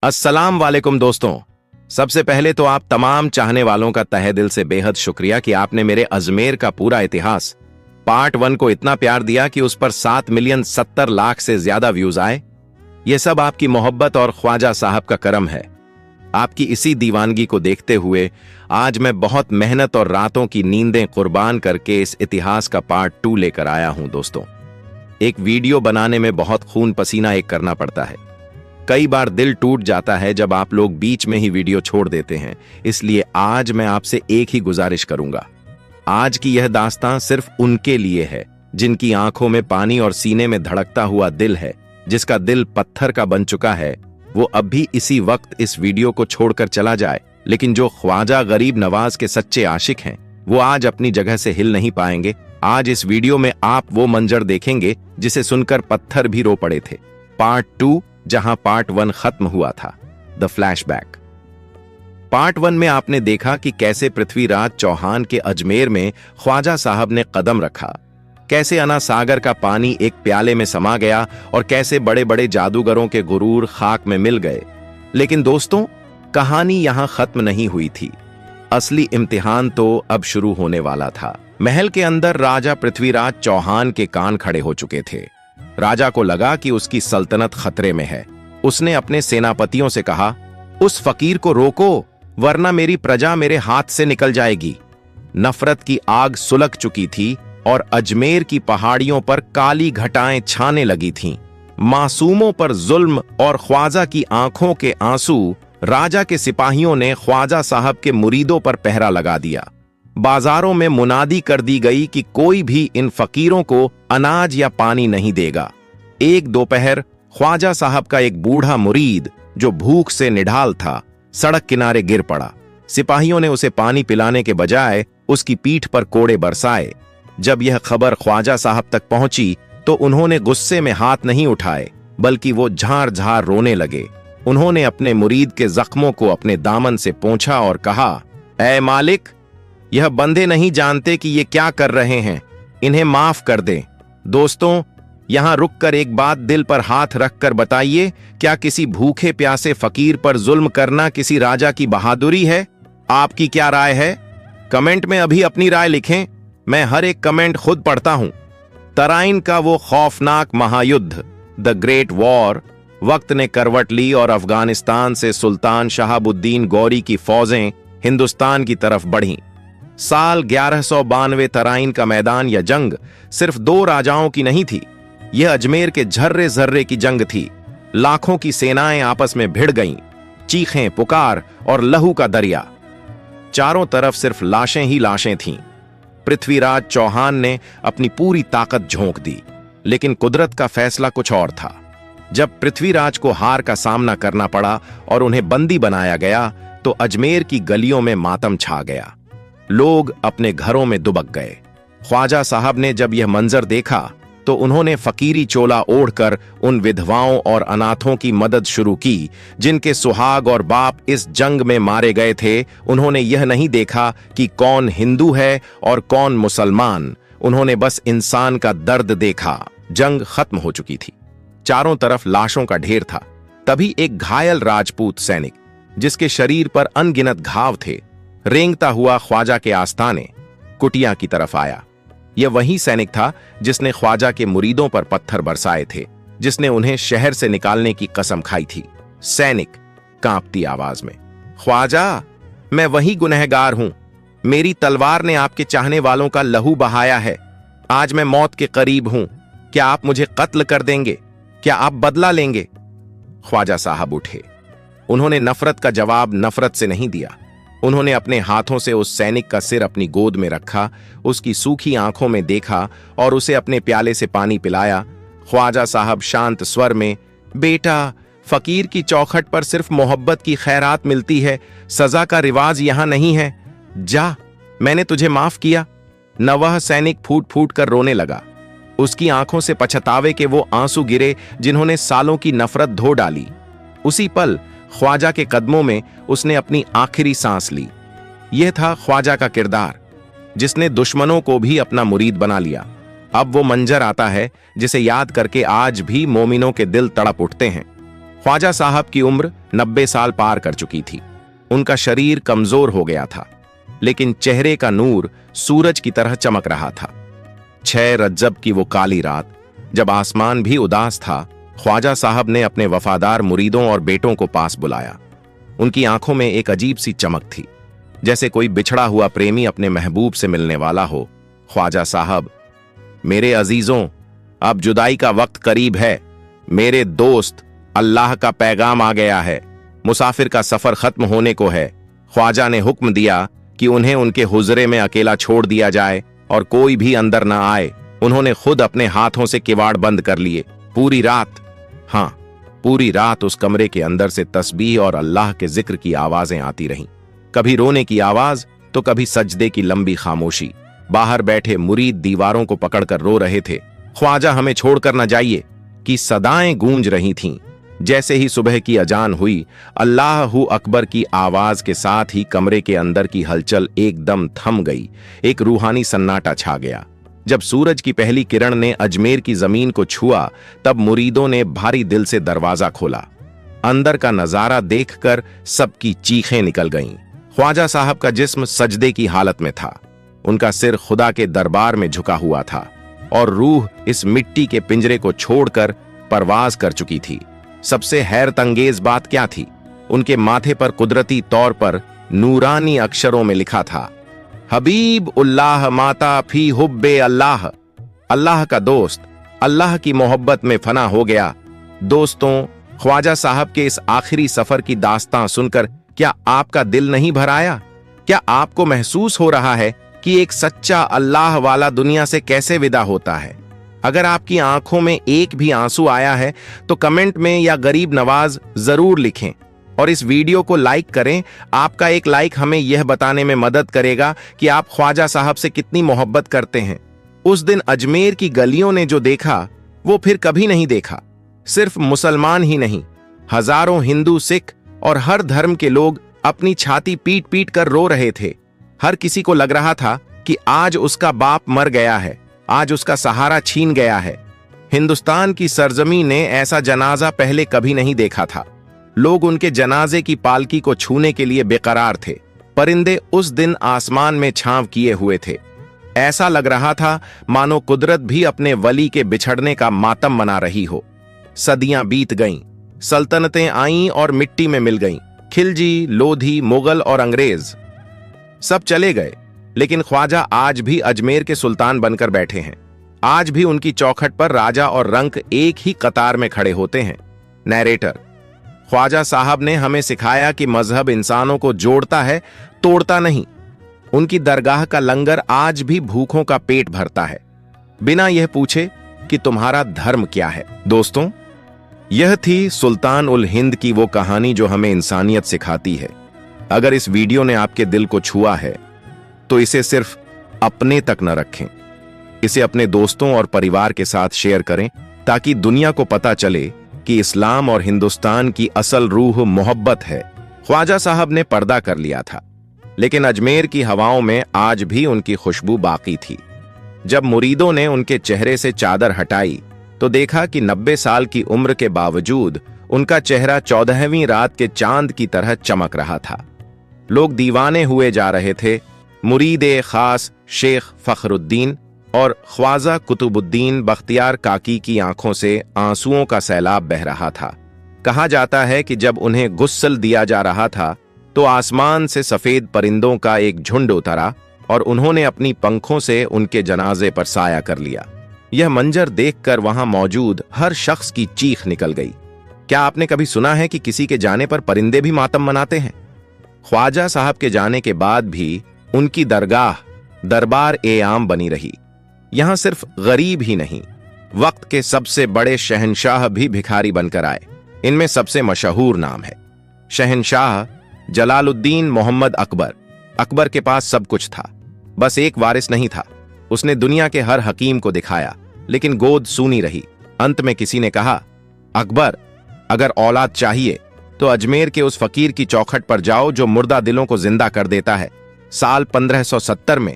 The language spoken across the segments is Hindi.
अस्सलाम वालेकुम दोस्तों। सबसे पहले तो आप तमाम चाहने वालों का तहे दिल से बेहद शुक्रिया कि आपने मेरे अजमेर का पूरा इतिहास पार्ट 1 को इतना प्यार दिया कि उस पर 7,70,00,000 से ज्यादा व्यूज आए। यह सब आपकी मोहब्बत और ख्वाजा साहब का करम है। आपकी इसी दीवानगी को देखते हुए आज मैं बहुत मेहनत और रातों की नींदें कुर्बान करके इस इतिहास का पार्ट 2 लेकर आया हूं। दोस्तों, एक वीडियो बनाने में बहुत खून पसीना एक करना पड़ता है। कई बार दिल टूट जाता है जब आप लोग बीच में ही वीडियो छोड़ देते हैं। इसलिए आज मैं आपसे एक ही गुजारिश करूंगा। आज की यह दास्तां सिर्फ उनके लिए है जिनकी आंखों में पानी और सीने में धड़कता हुआ दिल है, जिसका दिल पत्थर का बन चुका है। वो अब भी इसी वक्त इस वीडियो को छोड़कर चला जाए, लेकिन जो ख्वाजा गरीब नवाज के सच्चे आशिक हैं वो आज अपनी जगह से हिल नहीं पाएंगे। आज इस वीडियो में आप वो मंजर देखेंगे जिसे सुनकर पत्थर भी रो पड़े थे। पार्ट 2 जहां पार्ट 1 खत्म हुआ था, द फ्लैशबैक। पार्ट 1 में आपने देखा कि कैसे पृथ्वीराज चौहान के अजमेर में ख्वाजा साहब ने कदम रखा, कैसे अना सागर का पानी एक प्याले में समा गया और कैसे बड़े बड़े जादूगरों के गुरूर खाक में मिल गए। लेकिन दोस्तों, कहानी यहां खत्म नहीं हुई थी। असली इम्तिहान तो अब शुरू होने वाला था। महल के अंदर राजा पृथ्वीराज चौहान के कान खड़े हो चुके थे। राजा को लगा कि उसकी सल्तनत खतरे में है। उसने अपने सेनापतियों से कहा, उस फकीर को रोको, वरना मेरी प्रजा मेरे हाथ से निकल जाएगी। नफरत की आग सुलग चुकी थी और अजमेर की पहाड़ियों पर काली घटाएं छाने लगी थीं। मासूमों पर जुल्म और ख्वाजा की आंखों के आंसू। राजा के सिपाहियों ने ख्वाजा साहब के मुरीदों पर पहरा लगा दिया। बाजारों में मुनादी कर दी गई कि कोई भी इन फकीरों को अनाज या पानी नहीं देगा। एक दोपहर ख्वाजा साहब का एक बूढ़ा मुरीद जो भूख से निढाल था, सड़क किनारे गिर पड़ा। सिपाहियों ने उसे पानी पिलाने के बजाय उसकी पीठ पर कोड़े बरसाए। जब यह खबर ख्वाजा साहब तक पहुंची तो उन्होंने गुस्से में हाथ नहीं उठाए, बल्कि वो झार झार रोने लगे। उन्होंने अपने मुरीद के जख्मों को अपने दामन से पोंछा और कहा, ऐ मालिक, यह बंदे नहीं जानते कि ये क्या कर रहे हैं, इन्हें माफ कर दें। दोस्तों, यहां रुककर एक बात दिल पर हाथ रखकर बताइए, क्या किसी भूखे प्यासे फकीर पर जुल्म करना किसी राजा की बहादुरी है? आपकी क्या राय है? कमेंट में अभी अपनी राय लिखें। मैं हर एक कमेंट खुद पढ़ता हूं। तराइन का वो खौफनाक महायुद्ध, द ग्रेट वॉर, वक्त ने करवट ली और अफगानिस्तान से सुल्तान शहाबुद्दीन गौरी की फौजें हिंदुस्तान की तरफ बढ़ीं। साल 1192 तराइन का मैदान या जंग सिर्फ 2 राजाओं की नहीं थी। यह अजमेर के झर्रे झर्रे की जंग थी। लाखों की सेनाएं आपस में भिड़ गईं, चीखें, पुकार और लहू का दरिया। चारों तरफ सिर्फ लाशें ही लाशें थीं। पृथ्वीराज चौहान ने अपनी पूरी ताकत झोंक दी, लेकिन कुदरत का फैसला कुछ और था। जब पृथ्वीराज को हार का सामना करना पड़ा और उन्हें बंदी बनाया गया तो अजमेर की गलियों में मातम छा गया। लोग अपने घरों में दुबक गए। ख्वाजा साहब ने जब यह मंजर देखा तो उन्होंने फकीरी चोला ओढ़कर उन विधवाओं और अनाथों की मदद शुरू की जिनके सुहाग और बाप इस जंग में मारे गए थे। उन्होंने यह नहीं देखा कि कौन हिंदू है और कौन मुसलमान। उन्होंने बस इंसान का दर्द देखा। जंग खत्म हो चुकी थी। चारों तरफ लाशों का ढेर था। तभी एक घायल राजपूत सैनिक, जिसके शरीर पर अनगिनत घाव थे, रेंगता हुआ ख्वाजा के आस्थाने कुटिया की तरफ आया। यह वही सैनिक था जिसने ख्वाजा के मुरीदों पर पत्थर बरसाए थे, जिसने उन्हें शहर से निकालने की कसम खाई थी। सैनिक कांपती आवाज में, ख्वाजा, मैं वही गुनहगार हूं। मेरी तलवार ने आपके चाहने वालों का लहू बहाया है। आज मैं मौत के करीब हूं। क्या आप मुझे कत्ल कर देंगे? क्या आप बदला लेंगे? ख्वाजा साहब उठे। उन्होंने नफरत का जवाब नफरत से नहीं दिया। उन्होंने अपने हाथों से उस सैनिक का सिर अपनी गोद में रखा, उसकी सूखी आंखों में देखा और उसे अपने प्याले से पानी पिलाया। ख्वाजा साहब शांत स्वर में, बेटा, फकीर की चौखट पर सिर्फ मोहब्बत की खैरात मिलती है, सजा का रिवाज यहां नहीं है। जा, मैंने तुझे माफ किया। न वह सैनिक फूट फूट कर रोने लगा। उसकी आंखों से पछतावे के वो आंसू गिरे जिन्होंने सालों की नफरत धो डाली। उसी पल ख्वाजा के कदमों में उसने अपनी आखिरी सांस ली। यह था ख्वाजा का किरदार, जिसने दुश्मनों को भी अपना मुरीद बना लिया। अब वो मंजर आता है जिसे याद करके आज भी मोमिनों के दिल तड़प उठते हैं। ख्वाजा साहब की उम्र 90 साल पार कर चुकी थी। उनका शरीर कमजोर हो गया था, लेकिन चेहरे का नूर सूरज की तरह चमक रहा था। 6 रज्जब की वो काली रात, जब आसमान भी उदास था, ख्वाजा साहब ने अपने वफादार मुरीदों और बेटों को पास बुलाया। उनकी आंखों में एक अजीब सी चमक थी, जैसे कोई बिछड़ा हुआ प्रेमी अपने महबूब से मिलने वाला हो। ख्वाजा साहब, मेरे अजीजों, अब जुदाई का वक्त करीब है। मेरे दोस्त, अल्लाह का पैगाम आ गया है। मुसाफिर का सफर खत्म होने को है। ख्वाजा ने हुक्म दिया कि उन्हें उनके हुजरे में अकेला छोड़ दिया जाए और कोई भी अंदर न आए। उन्होंने खुद अपने हाथों से किवाड़ बंद कर लिए। पूरी रात, हाँ, पूरी रात उस कमरे के अंदर से तस्बीह और अल्लाह के जिक्र की आवाजें आती रहीं। कभी रोने की आवाज तो कभी सजदे की लंबी खामोशी। बाहर बैठे मुरीद दीवारों को पकड़कर रो रहे थे। ख्वाजा, हमें छोड़कर न जाइए की सदाएं गूंज रही थीं। जैसे ही सुबह की अजान हुई, अल्लाहू अकबर की आवाज के साथ ही कमरे के अंदर की हलचल एकदम थम गई। एक रूहानी सन्नाटा छा गया। जब सूरज की पहली किरण ने अजमेर की जमीन को छुआ, तब मुरीदों ने भारी दिल से दरवाजा खोला। अंदर का नजारा देखकर सबकी चीखें निकल गईं। ख्वाजा साहब का जिस्म सजदे की हालत में था। उनका सिर खुदा के दरबार में झुका हुआ था और रूह इस मिट्टी के पिंजरे को छोड़कर परवाज कर चुकी थी। सबसे हैरत अंगेज बात क्या थी? उनके माथे पर कुदरती तौर पर नूरानी अक्षरों में लिखा था, हबीब उल्लाह माता फी हुब्बे अल्लाह। अल्लाह का दोस्त अल्लाह की मोहब्बत में फना हो गया। दोस्तों, ख्वाजा साहब के इस आखिरी सफर की दास्तां सुनकर क्या आपका दिल नहीं भर आया? क्या आपको महसूस हो रहा है कि एक सच्चा अल्लाह वाला दुनिया से कैसे विदा होता है? अगर आपकी आंखों में एक भी आंसू आया है तो कमेंट में या गरीब नवाज जरूर लिखें और इस वीडियो को लाइक करें। आपका एक लाइक हमें यह बताने में मदद करेगा कि आप ख्वाजा साहब से कितनी मोहब्बत करते हैं। उस दिन अजमेर की गलियों ने जो देखा वो फिर कभी नहीं देखा। सिर्फ मुसलमान ही नहीं, हजारों हिंदू, सिख और हर धर्म के लोग अपनी छाती पीट पीट कर रो रहे थे। हर किसी को लग रहा था कि आज उसका बाप मर गया है, आज उसका सहारा छीन गया है। हिंदुस्तान की सरजमी ने ऐसा जनाजा पहले कभी नहीं देखा था। लोग उनके जनाजे की पालकी को छूने के लिए बेकरार थे। परिंदे उस दिन आसमान में छांव किए हुए थे। ऐसा लग रहा था मानो कुदरत भी अपने वली के बिछड़ने का मातम मना रही हो। सदियां बीत गईं, सल्तनतें आईं और मिट्टी में मिल गईं। खिलजी, लोधी, मुगल और अंग्रेज सब चले गए, लेकिन ख्वाजा आज भी अजमेर के सुल्तान बनकर बैठे हैं। आज भी उनकी चौखट पर राजा और रंक एक ही कतार में खड़े होते हैं। नैरेटर: ख्वाजा साहब ने हमें सिखाया कि मजहब इंसानों को जोड़ता है, तोड़ता नहीं। उनकी दरगाह का लंगर आज भी भूखों का पेट भरता है, बिना यह पूछे कि तुम्हारा धर्म क्या है। दोस्तों, यह थी सुल्तान उल हिंद की वो कहानी जो हमें इंसानियत सिखाती है। अगर इस वीडियो ने आपके दिल को छुआ है तो इसे सिर्फ अपने तक न रखें, इसे अपने दोस्तों और परिवार के साथ शेयर करें ताकि दुनिया को पता चले कि इस्लाम और हिंदुस्तान की असल रूह मोहब्बत है। ख्वाजा साहब ने पर्दा कर लिया था, लेकिन अजमेर की हवाओं में आज भी उनकी खुशबू बाकी थी। जब मुरीदों ने उनके चेहरे से चादर हटाई तो देखा कि 90 साल की उम्र के बावजूद उनका चेहरा 14वीं रात के चांद की तरह चमक रहा था। लोग दीवाने हुए जा रहे थे। मुरीदे खास शेख फखरुद्दीन और ख्वाजा कुतुबुद्दीन बख्तियार काकी की आंखों से आंसुओं का सैलाब बह रहा था। कहा जाता है कि जब उन्हें गुस्सल दिया जा रहा था तो आसमान से सफेद परिंदों का एक झुंड उतरा और उन्होंने अपनी पंखों से उनके जनाजे पर साया कर लिया। यह मंजर देखकर वहां मौजूद हर शख्स की चीख निकल गई। क्या आपने कभी सुना है कि किसी के जाने पर परिंदे भी मातम मनाते हैं? ख्वाजा साहब के जाने के बाद भी उनकी दरगाह दरबार ए आम बनी रही। यहां सिर्फ गरीब ही नहीं, वक्त के सबसे बड़े शहंशाह भी भिखारी बनकर आए। इनमें सबसे मशहूर नाम है शहंशाह जलालुद्दीन मोहम्मद अकबर। अकबर के पास सब कुछ था, बस एक वारिस नहीं था। उसने दुनिया के हर हकीम को दिखाया, लेकिन गोद सूनी रही। अंत में किसी ने कहा, अकबर, अगर औलाद चाहिए तो अजमेर के उस फकीर की चौखट पर जाओ जो मुर्दा दिलों को जिंदा कर देता है। साल 1570 में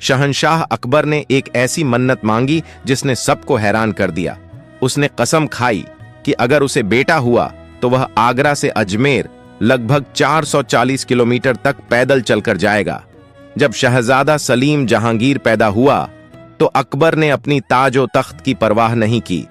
शहंशाह अकबर ने एक ऐसी मन्नत मांगी जिसने सबको हैरान कर दिया। उसने कसम खाई कि अगर उसे बेटा हुआ तो वह आगरा से अजमेर लगभग 440 किलोमीटर तक पैदल चलकर जाएगा। जब शहजादा सलीम जहांगीर पैदा हुआ तो अकबर ने अपनी ताजो तख्त की परवाह नहीं की।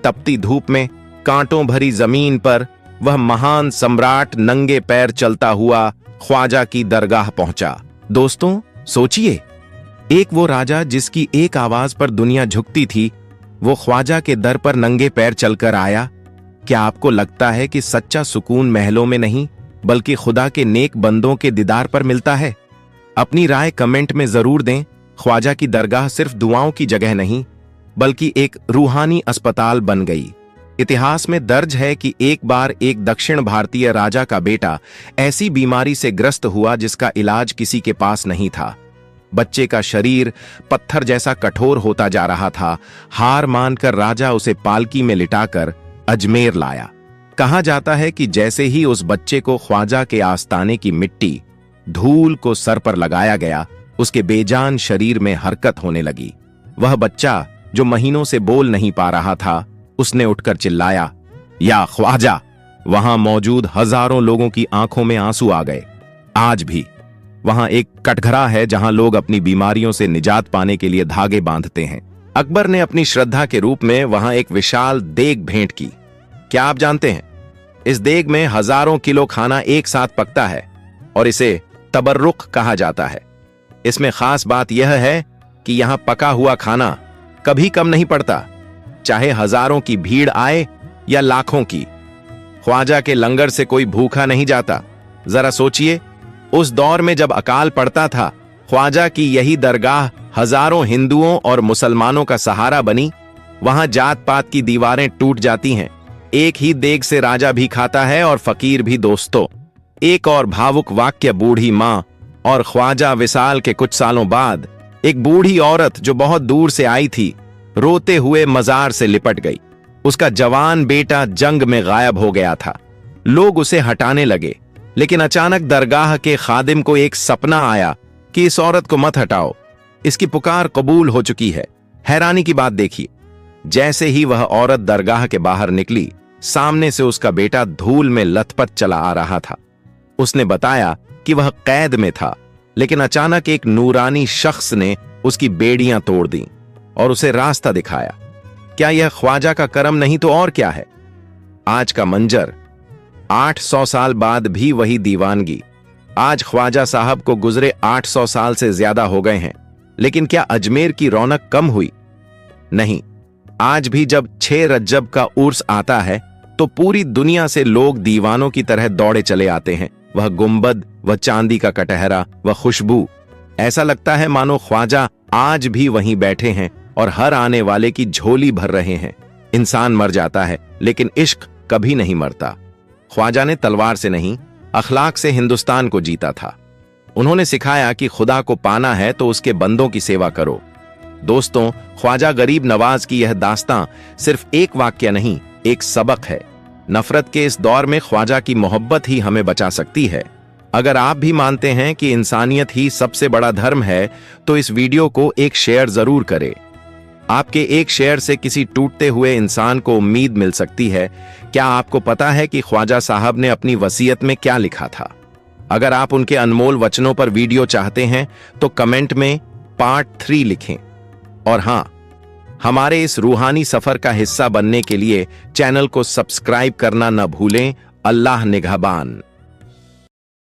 तपती धूप में कांटों भरी जमीन पर वह महान सम्राट नंगे पैर चलता हुआ ख्वाजा की दरगाह पहुंचा। दोस्तों सोचिए, एक वो राजा जिसकी एक आवाज पर दुनिया झुकती थी, वो ख्वाजा के दर पर नंगे पैर चलकर आया। क्या आपको लगता है कि सच्चा सुकून महलों में नहीं बल्कि खुदा के नेक बंदों के दीदार पर मिलता है? अपनी राय कमेंट में जरूर दें। ख्वाजा की दरगाह सिर्फ दुआओं की जगह नहीं बल्कि एक रूहानी अस्पताल बन गई। इतिहास में दर्ज है कि एक बार एक दक्षिण भारतीय राजा का बेटा ऐसी बीमारी से ग्रस्त हुआ जिसका इलाज किसी के पास नहीं था। बच्चे का शरीर पत्थर जैसा कठोर होता जा रहा था। हार मानकर राजा उसे पालकी में लिटाकर अजमेर लाया। कहा जाता है कि जैसे ही उस बच्चे को ख्वाजा के आस्ताने की मिट्टी धूल को सर पर लगाया गया, उसके बेजान शरीर में हरकत होने लगी। वह बच्चा जो महीनों से बोल नहीं पा रहा था, उसने उठकर चिल्लाया, या ख्वाजा। वहां मौजूद हजारों लोगों की आंखों में आंसू आ गए। आज भी वहां एक कटघरा है जहां लोग अपनी बीमारियों से निजात पाने के लिए धागे बांधते हैं। अकबर ने अपनी श्रद्धा के रूप में वहां एक विशाल देग भेंट की। क्या आप जानते हैं, इस देग में हजारों किलो खाना एक साथ पकता है और इसे तबर्रुक कहा जाता है। इसमें खास बात यह है कि यहां पका हुआ खाना कभी कम नहीं पड़ता, चाहे हजारों की भीड़ आए या लाखों की। ख्वाजा के लंगर से कोई भूखा नहीं जाता। जरा सोचिए, उस दौर में जब अकाल पड़ता था, ख्वाजा की यही दरगाह हजारों हिंदुओं और मुसलमानों का सहारा बनी। वहां जात पात की दीवारें टूट जाती हैं। एक ही देग से राजा भी खाता है और फकीर भी। दोस्तों, एक और भावुक वाक्य बूढ़ी मां और ख्वाजा विसाल के कुछ सालों बाद एक बूढ़ी औरत जो बहुत दूर से आई थी, रोते हुए मजार से लिपट गई। उसका जवान बेटा जंग में गायब हो गया था। लोग उसे हटाने लगे, लेकिन अचानक दरगाह के खादिम को एक सपना आया कि इस औरत को मत हटाओ, इसकी पुकार कबूल हो चुकी है। हैरानी की बात देखिए, जैसे ही वह औरत दरगाह के बाहर निकली, सामने से उसका बेटा धूल में लथपथ चला आ रहा था। उसने बताया कि वह कैद में था, लेकिन अचानक एक नूरानी शख्स ने उसकी बेड़ियां तोड़ दी और उसे रास्ता दिखाया। क्या यह ख्वाजा का करम नहीं तो और क्या है? आज का मंजर, 800 साल बाद भी वही दीवानगी। आज ख्वाजा साहब को गुजरे 800 साल से ज्यादा हो गए हैं, लेकिन क्या अजमेर की रौनक कम हुई? नहीं। आज भी जब 6 रज्जब का उर्स आता है तो पूरी दुनिया से लोग दीवानों की तरह दौड़े चले आते हैं। वह गुंबद, वह चांदी का कटहरा, वह खुशबू, ऐसा लगता है मानो ख्वाजा आज भी वहीं बैठे हैं और हर आने वाले की झोली भर रहे हैं। इंसान मर जाता है, लेकिन इश्क कभी नहीं मरता। ख्वाजा ने तलवार से नहीं, अखलाक से हिंदुस्तान को जीता था। उन्होंने सिखाया कि खुदा को पाना है तो उसके बंदों की सेवा करो। दोस्तों, ख्वाजा गरीब नवाज की यह दास्तां सिर्फ एक वाक्य नहीं, एक सबक है। नफरत के इस दौर में ख्वाजा की मोहब्बत ही हमें बचा सकती है। अगर आप भी मानते हैं कि इंसानियत ही सबसे बड़ा धर्म है, तो इस वीडियो को एक शेयर जरूर करें। आपके एक शेयर से किसी टूटते हुए इंसान को उम्मीद मिल सकती है। क्या आपको पता है कि ख्वाजा साहब ने अपनी वसीयत में क्या लिखा था? अगर आप उनके अनमोल वचनों पर वीडियो चाहते हैं तो कमेंट में पार्ट 3 लिखें। और हां, हमारे इस रूहानी सफर का हिस्सा बनने के लिए चैनल को सब्सक्राइब करना न भूलें। अल्लाह निगहबान।